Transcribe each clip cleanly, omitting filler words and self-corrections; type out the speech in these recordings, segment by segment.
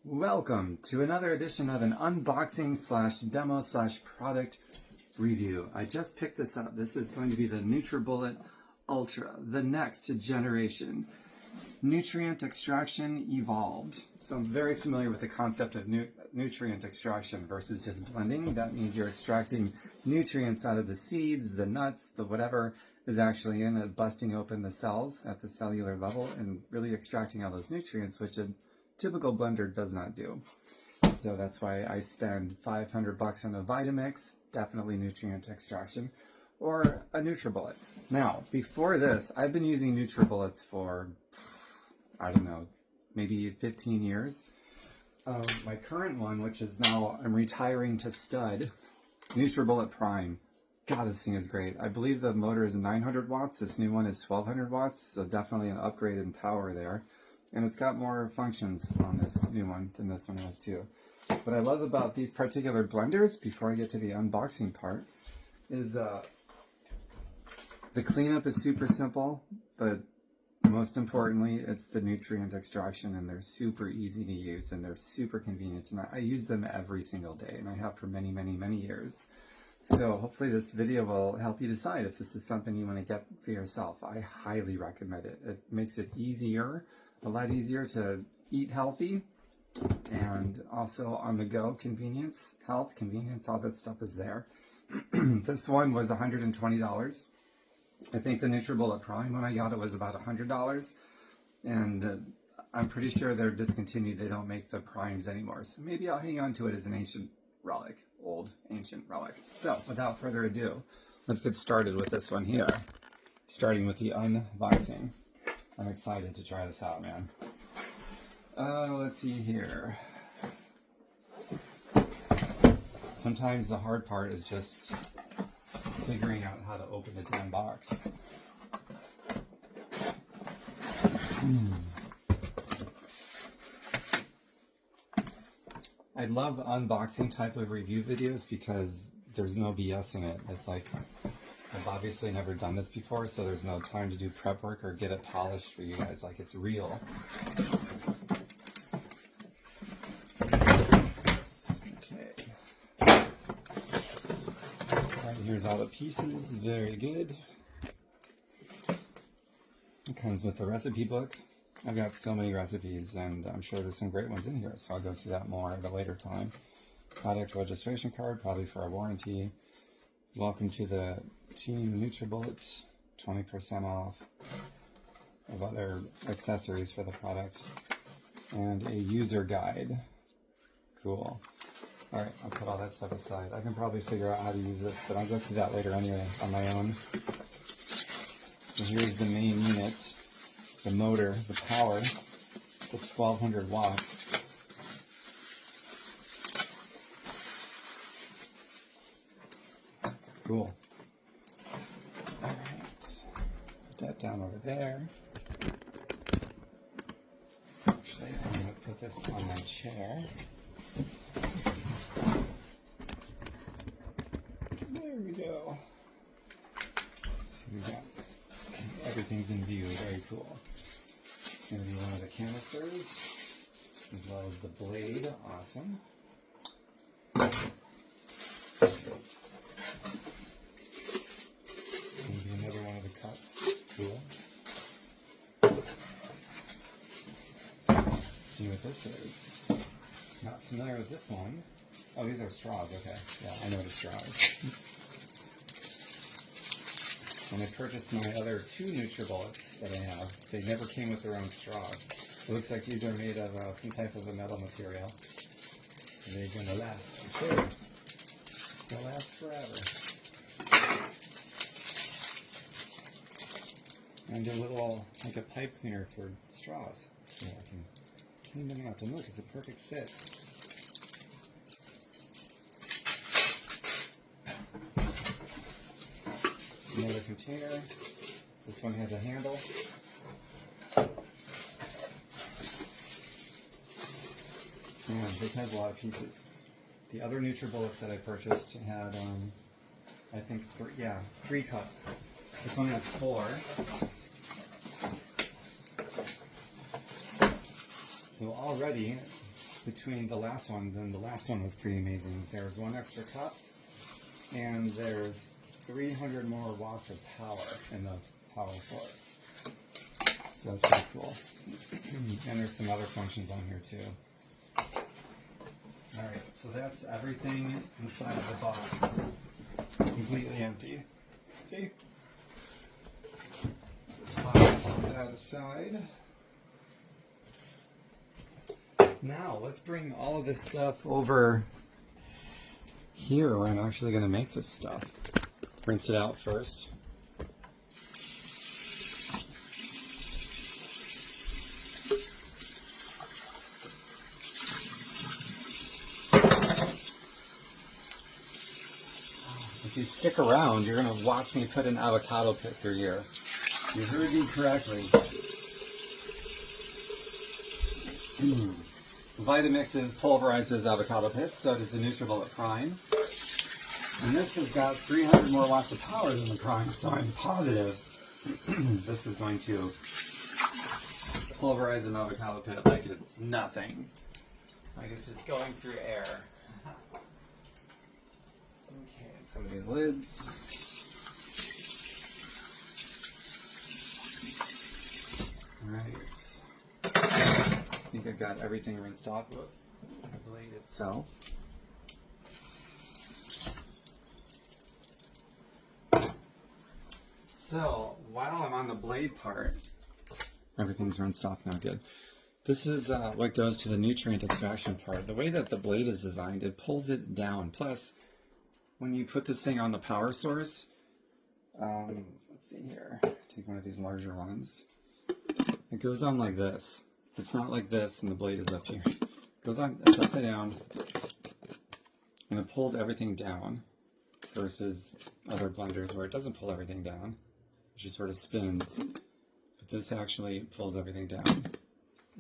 Welcome to another edition of an unboxing slash demo slash product review. I just picked this up. This is going to be the NutriBullet Ultra, the next generation nutrient extraction evolved. So I'm very familiar with the concept of nutrient extraction versus just blending. That means you're extracting nutrients out of the seeds, the nuts, the whatever is actually in it, busting open the cells at the cellular level and really extracting all those nutrients, which a typical blender does not do. So that's why I spend $500 on a Vitamix, definitely nutrient extraction, or a NutriBullet. Now, before this, I've been using NutriBullets for, I don't know, maybe 15 years. My current one, which is now, I'm retiring to stud, NutriBullet Prime. God, this thing is great. I believe the motor is 900 watts. This new one is 1200 watts, so definitely an upgrade in power there. And it's got more functions on this new one than this one has too. What I love about these particular blenders, before I get to the unboxing part, is the cleanup is super simple, but most importantly, it's the nutrient extraction, and they're super easy to use, and they're super convenient. And I use them every single day, and I have for many, many, many years. So hopefully this video will help you decide if this is something you want to get for yourself. I highly recommend it. It makes it easier, a lot easier to eat healthy, and also on the go convenience, health, convenience, all that stuff is there. This one was $120. I think the NutriBullet Prime, when I got it, was about $100, and I'm pretty sure they're discontinued. They don't make the Primes anymore, so maybe I'll hang on to it as an ancient relic, old ancient relic. So without further ado, let's get started with this one here, starting with the unboxing. I'm excited to try this out, man. Let's see here. Sometimes the hard part is just figuring out how to open the damn box. I love unboxing type of review videos because there's no BS in it. It's like, I've obviously never done this before, so there's no time to do prep work or get it polished for you guys. Like, it's real. Okay. Alright, here's all the pieces. Very good. It comes with a recipe book. I've got so many recipes, and I'm sure there's some great ones in here, so I'll go through that more at a later time. Product registration card, probably for a warranty. Welcome to the Team NutriBullet, 20% off of other accessories for the product, and a user guide. Cool. Alright, I'll put all that stuff aside. I can probably figure out how to use this, but I'll go through that later anyway on my own. So here's the main unit, the motor, the power, the 1200 watts. Cool. Alright, put that down over there. Actually, I'm going to put this on my chair. There we go. So we got everything's in view, very cool. It's going to be one of the canisters, as well as the blade, awesome. Maybe another one of the cups, cool. See what this is. Not familiar with this one. Oh, these are straws, okay. Yeah, I know the straws. When I purchased my other two NutriBullets that I have, they never came with their own straws. It looks like these are made of some type of a metal material. And they're going to last for sure. They'll last forever. And a little, like a pipe cleaner for straws. So I can clean them out. And look, it's a perfect fit. Another container. This one has a handle. And this has a lot of pieces. The other NutriBullets that I purchased had, I think, three cups. This one has 4. So already between the last one, then the last one was pretty amazing. There's 1 extra cup, and there's 300 more watts of power in the power source. So that's pretty cool. And there's some other functions on here too. Alright, so that's everything inside of the box. Completely empty. See? So toss that aside. Now, let's bring all of this stuff over here where I'm actually going to make this stuff. Rinse it out first. If you stick around, you're going to watch me put an avocado pit through here. You heard me correctly. Vitamixes pulverizes avocado pits, so does the NutriBullet Prime. And this has got 300 more watts of power than the Prime, so I'm positive this is going to pulverize an avocado pit like it's nothing. Like it's just going through air. Okay, some of these lids. Alright. I think I've got everything rinsed off with the blade itself. So, while I'm on the blade part, everything's rinsed off now, good. This is what goes to the nutrient extraction part. The way that the blade is designed, it pulls it down. Plus, when you put this thing on the power source, let's see here, take one of these larger ones. It goes on like this. It's not like this and the blade is up here. It goes on, it's upside down, and it pulls everything down versus other blenders where it doesn't pull everything down. It just sort of spins. But this actually pulls everything down.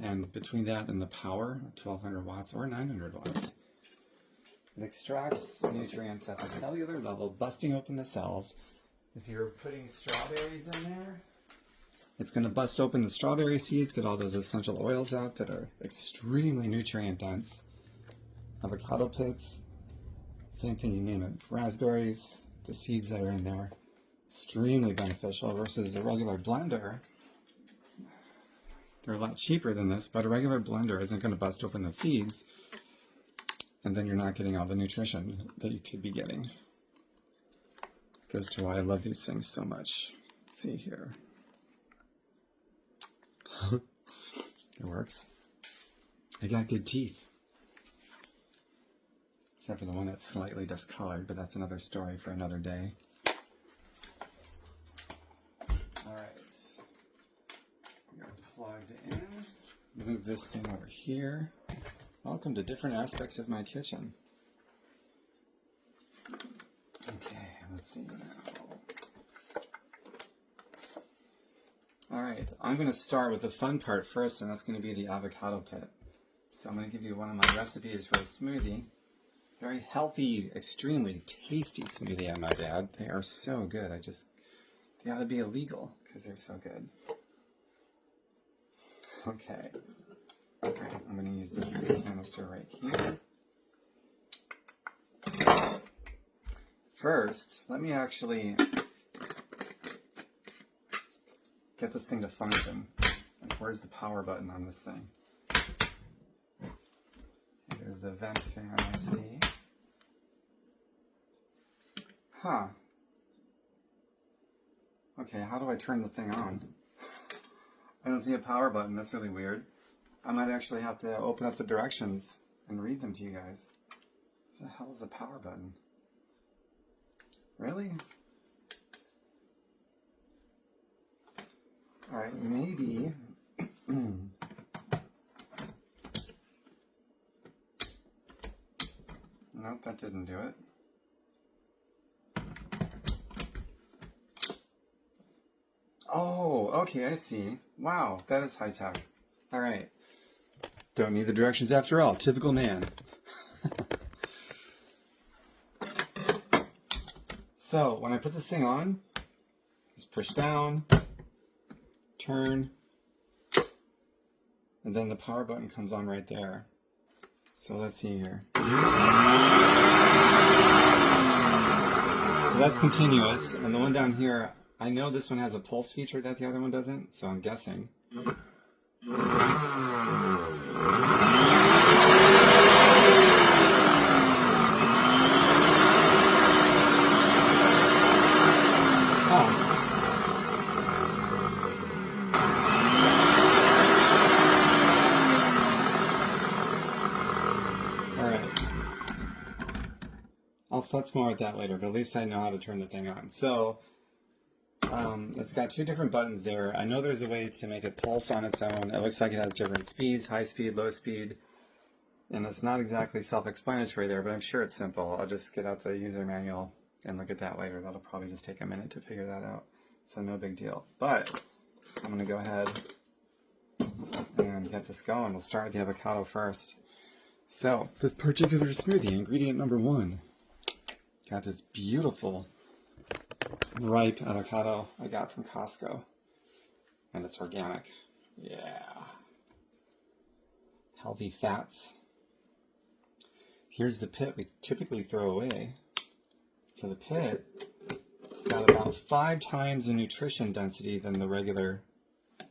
And between that and the power, 1200 watts or 900 watts, it extracts nutrients at the cellular level, busting open the cells. If you're putting strawberries in there, it's going to bust open the strawberry seeds, get all those essential oils out that are extremely nutrient dense. Avocado pits, same thing, you name it. Raspberries, the seeds that are in there, extremely beneficial versus a regular blender. They're a lot cheaper than this, but a regular blender isn't going to bust open the seeds, and then you're not getting all the nutrition that you could be getting. Goes to why I love these things so much. Let's see here. It works. I got good teeth. Except for the one that's slightly discolored, but that's another story for another day. Alright. We are plugged in. Move this thing over here. Welcome to different aspects of my kitchen. Okay, let's see now. Alright, I'm going to start with the fun part first, and that's going to be the avocado pit. So I'm going to give you one of my recipes for a smoothie. Very healthy, extremely tasty smoothie, I might add. They are so good. They ought to be illegal because they're so good. Okay. Alright, I'm going to use this canister right here. First, let me actually get this thing to function. And where's the power button on this thing? Okay, there's the vent fan I see. Huh. Okay, how do I turn the thing on? I don't see a power button. That's really weird. I might actually have to open up the directions and read them to you guys. What the hell is the power button? Really? Alright, maybe. Nope, that didn't do it. Oh, okay, I see. Wow, that is high tech. Alright. Don't need the directions after all. Typical man. So, when I put this thing on, just push down, turn, and then the power button comes on right there. So let's see here. So that's continuous. And the one down here, I know this one has a pulse feature that the other one doesn't, so I'm guessing. I'll futz more with that later, but at least I know how to turn the thing on. So, it's got two different buttons there. I know there's a way to make it pulse on its own. It looks like it has different speeds, high speed, low speed. And it's not exactly self-explanatory there, but I'm sure it's simple. I'll just get out the user manual and look at that later. That'll probably just take a minute to figure that out. So no big deal. But I'm going to go ahead and get this going. We'll start with the avocado first. So, this particular smoothie, ingredient number 1. Got this beautiful ripe avocado I got from Costco. And it's organic. Yeah. Healthy fats. Here's the pit we typically throw away. So the pit, it's got about 5 times the nutrition density than the regular,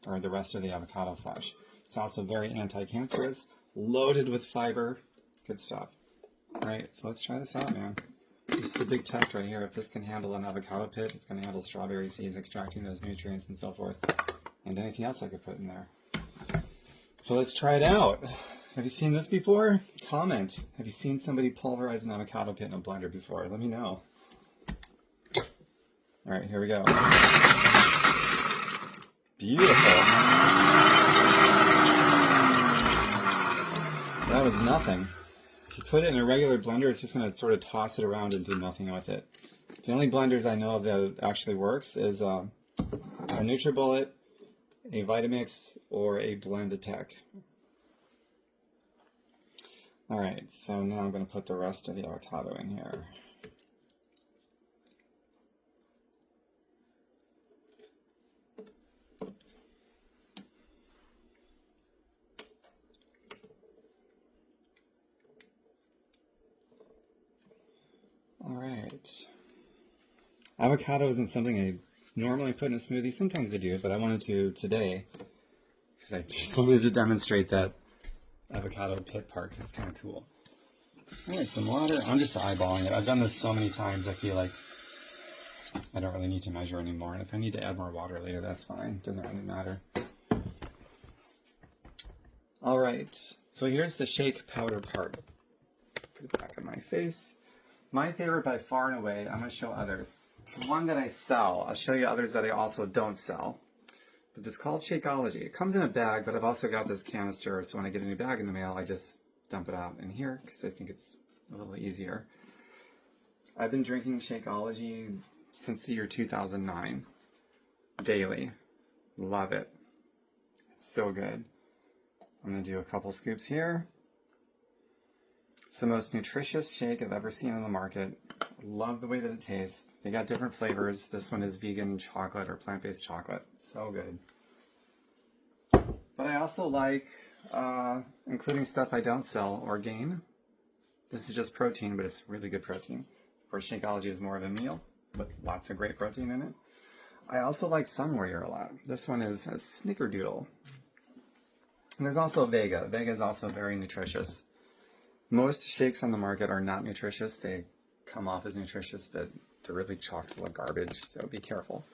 or the rest of the avocado flesh. It's also very anti-cancerous, loaded with fiber. Good stuff. All right, so let's try this out, man. This is the big test right here. If this can handle an avocado pit, it's going to handle strawberry seeds, extracting those nutrients and so forth, and anything else I could put in there. So let's try it out. Have you seen this before? Comment. Have you seen somebody pulverize an avocado pit in a blender before? Let me know. All right, here we go. Beautiful. That was nothing. If you put it in a regular blender, it's just going to sort of toss it around and do nothing with it. The only blenders I know of that it actually works is a NutriBullet, a Vitamix, or a Blend Attack. Alright, so now I'm going to put the rest of the avocado in here. Alright. Avocado isn't something I normally put in a smoothie. Sometimes I do, but I wanted to today because I just wanted to demonstrate that avocado pit part because it's kind of cool. Alright, some water. I'm just eyeballing it. I've done this so many times I feel like I don't really need to measure anymore. And if I need to add more water later, that's fine. Doesn't really matter. Alright, so here's the shake powder part. Put it back on my face. My favorite by far and away, I'm going to show others. It's one that I sell. I'll show you others that I also don't sell. But it's called Shakeology. It comes in a bag, but I've also got this canister, so when I get a new bag in the mail, I just dump it out in here because I think it's a little easier. I've been drinking Shakeology since the year 2009. Daily. Love it. It's so good. I'm going to do a couple scoops here. It's the most nutritious shake I've ever seen on the market. Love the way that it tastes. They got different flavors. This one is vegan chocolate or plant-based chocolate. So good. But I also like, including stuff I don't sell, Orgain. This is just protein, but it's really good protein. Of course, Shakeology is more of a meal with lots of great protein in it. I also like Sun Warrior a lot. This one is a snickerdoodle. And there's also Vega. Vega is also very nutritious. Most shakes on the market are not nutritious. They come off as nutritious, but they're really chock full of garbage, so be careful.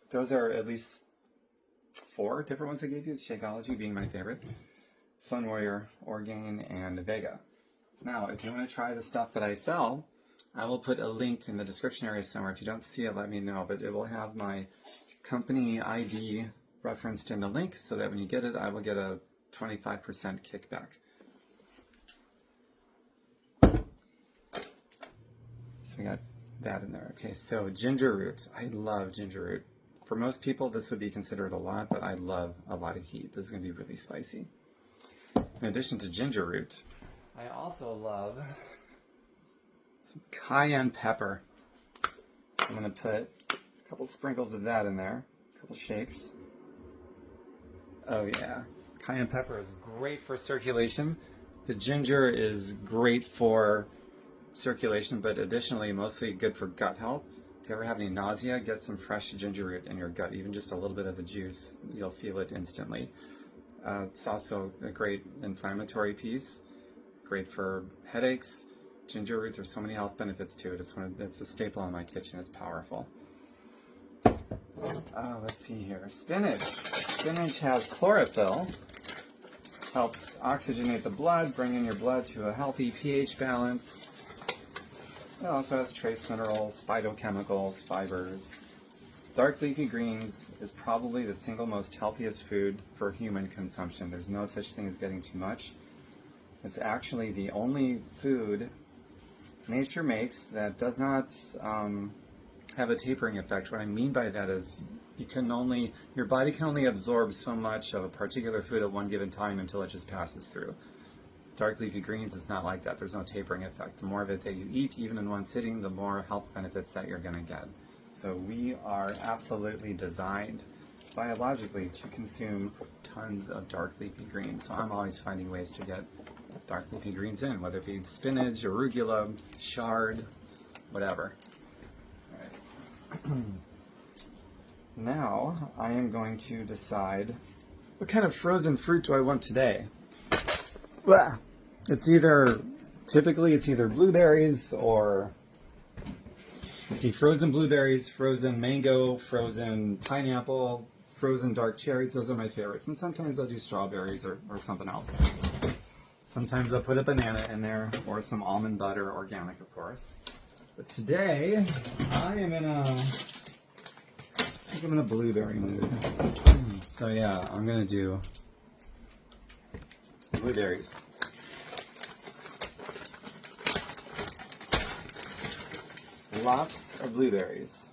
Those are at least 4 different ones I gave you, Shakeology being my favorite. Sun Warrior, Orgain, and Vega. Now, if you want to try the stuff that I sell, I will put a link in the description area somewhere. If you don't see it, let me know, but it will have my company ID referenced in the link so that when you get it, I will get a 25% kickback. So we got that in there. Okay, so ginger root. I love ginger root. For most people, this would be considered a lot, but I love a lot of heat. This is going to be really spicy. In addition to ginger root, I also love some cayenne pepper. I'm going to put a couple sprinkles of that in there, a couple shakes. Oh yeah, cayenne pepper is great for circulation, The ginger is great for circulation, but additionally mostly good for gut health. If you ever have any nausea, get some fresh ginger root in your gut. Even just a little bit of the juice, you'll feel it instantly. It's also a great inflammatory piece, great for headaches. Ginger root, there's so many health benefits to it. It's a staple in my kitchen. It's powerful. Let's see here. Spinach. Spinach has chlorophyll. Helps oxygenate the blood, bring in your blood to a healthy pH balance. It also has trace minerals, phytochemicals, fibers. Dark leafy greens is probably the single most healthiest food for human consumption. There's no such thing as getting too much. It's actually the only food nature makes that does not have a tapering effect. What I mean by that is your body can only absorb so much of a particular food at one given time until it just passes through. Dark leafy greens is not like that. There's no tapering effect. The more of it that you eat, even in one sitting, the more health benefits that you're going to get. So we are absolutely designed biologically to consume tons of dark leafy greens. So I'm always finding ways to get dark leafy greens in, whether it be spinach, arugula, chard, whatever. All right. Now I am going to decide what kind of frozen fruit do I want today. Typically it's either blueberries or, let's see, frozen blueberries, frozen mango, frozen pineapple, frozen dark cherries. Those are my favorites. And sometimes I'll do strawberries or something else. Sometimes I'll put a banana in there or some almond butter, organic of course. But today I am in a blueberry mood. So yeah, I'm gonna do blueberries. Lots of blueberries.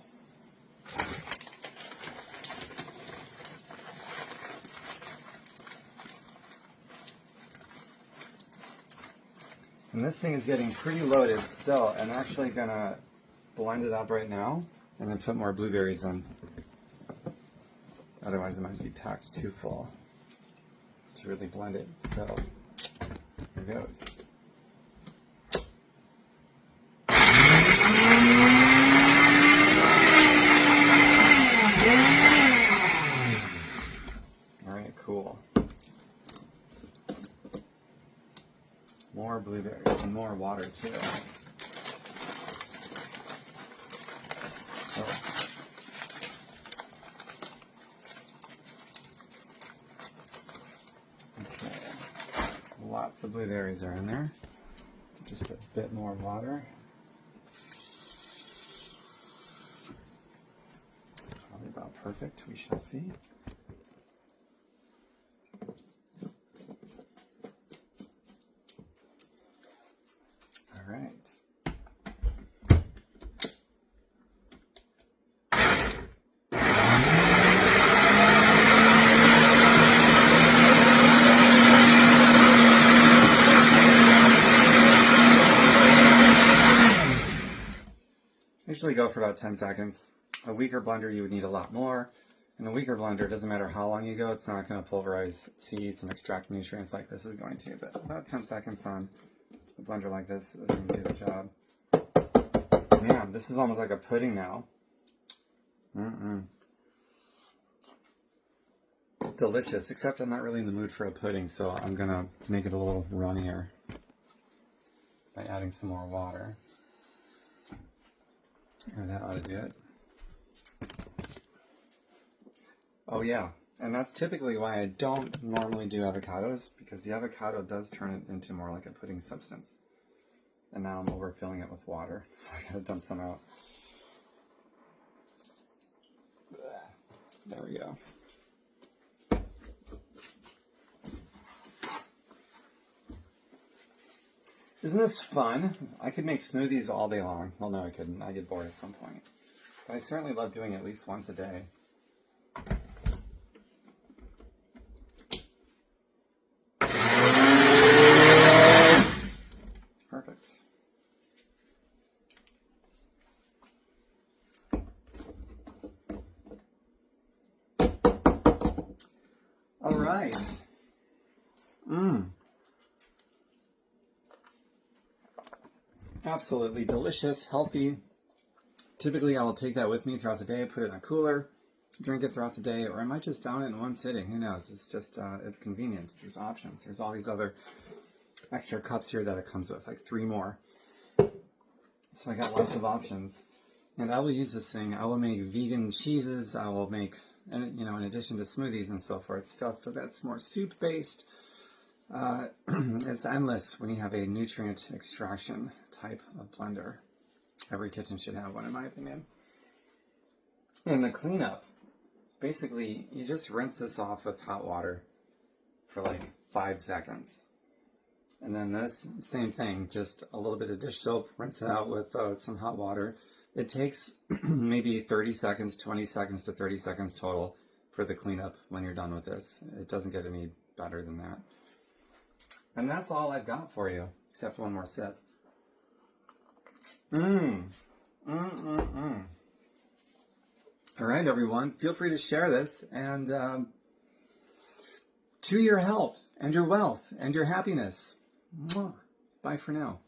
And this thing is getting pretty loaded, so I'm actually gonna blend it up right now and then put more blueberries in. Otherwise it might be packed too full to really blend it. So here goes. Alright, cool. More blueberries and more water too. Lots of blueberries are in there. Just a bit more water. It's probably about perfect. We shall see. All right. Usually go for about 10 seconds. A weaker blender, you would need a lot more. In a weaker blender, it doesn't matter how long you go, it's not going to pulverize seeds and extract nutrients like this is going to. But about 10 seconds on a blender like this is going to do the job. Man, this is almost like a pudding now. Delicious, except I'm not really in the mood for a pudding, so I'm going to make it a little runnier by adding some more water. And that ought to do it. Oh yeah, and that's typically why I don't normally do avocados, because the avocado does turn it into more like a pudding substance. And now I'm overfilling it with water, so I gotta dump some out. There we go. Isn't this fun? I could make smoothies all day long. Well, no, I couldn't. I get bored at some point. But I certainly love doing it at least once a day. Perfect. All right. Absolutely delicious, healthy. Typically, I will take that with me throughout the day, put it in a cooler, drink it throughout the day, or I might just down it in one sitting. Who knows? It's just, it's convenient. There's options. There's all these other extra cups here that it comes with, like 3 more. So I got lots of options. And I will use this thing. I will make vegan cheeses. I will make, and you know, in addition to smoothies and so forth, stuff that's more soup-based. It's endless when you have a nutrient extraction type of blender. Every kitchen should have one, in my opinion. And the cleanup, basically, you just rinse this off with hot water for like 5 seconds. And then this, same thing, just a little bit of dish soap, rinse it out with some hot water. It takes maybe 30 seconds, 20 seconds to 30 seconds total for the cleanup when you're done with this. It doesn't get any better than that. And that's all I've got for you, except one more sip. All right, everyone, feel free to share this, and to your health and your wealth and your happiness. Bye for now.